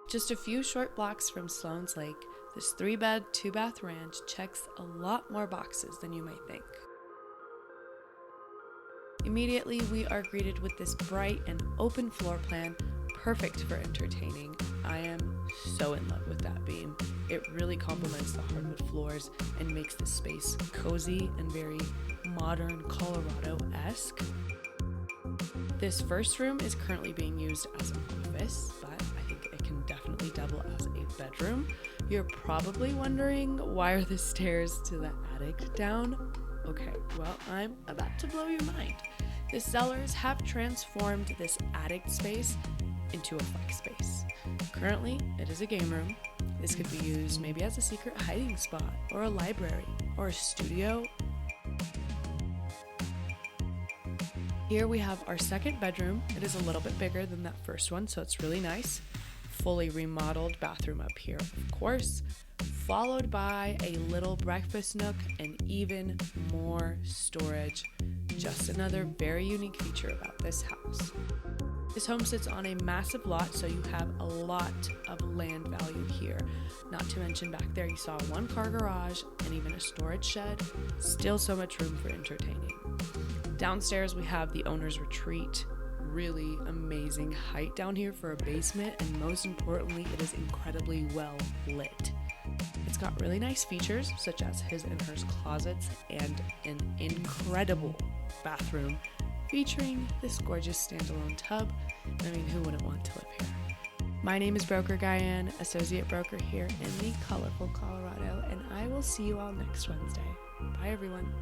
Just a few short blocks from Sloan's Lake, this 3-bed, 2-bath ranch checks a lot more boxes than you might think. Immediately, we are greeted with this bright and open floor plan, perfect for entertaining. I am so in love with that beam. It really complements the hardwood floors and makes the space cozy and very modern Colorado-esque. This first room is currently being used as an office, but I think it can definitely double as a bedroom. You're probably wondering, why are the stairs to the attic down? Okay, well, I'm about to blow your mind. The sellers have transformed this attic space into a flex space. Currently, it is a game room. This could be used maybe as a secret hiding spot, or a library, or a studio. Here we have our second bedroom. It is a little bit bigger than that first one, so it's really nice. Fully remodeled bathroom up here, of course, followed by a little breakfast nook and even more storage. Just another very unique feature about this house. This home sits on a massive lot, so you have a lot of land value here. Not to mention back there you saw a 1-car garage and even a storage shed. Still so much room for entertaining. Downstairs we have the owner's retreat. Really amazing height down here for a basement, and most importantly, it is incredibly well lit. It's got really nice features such as his and hers closets and an incredible bathroom featuring this gorgeous standalone tub. I mean, who wouldn't want to live here? My name is Broker Gayane, associate broker here in the colorful Colorado, and I will see you all next Wednesday. Bye everyone.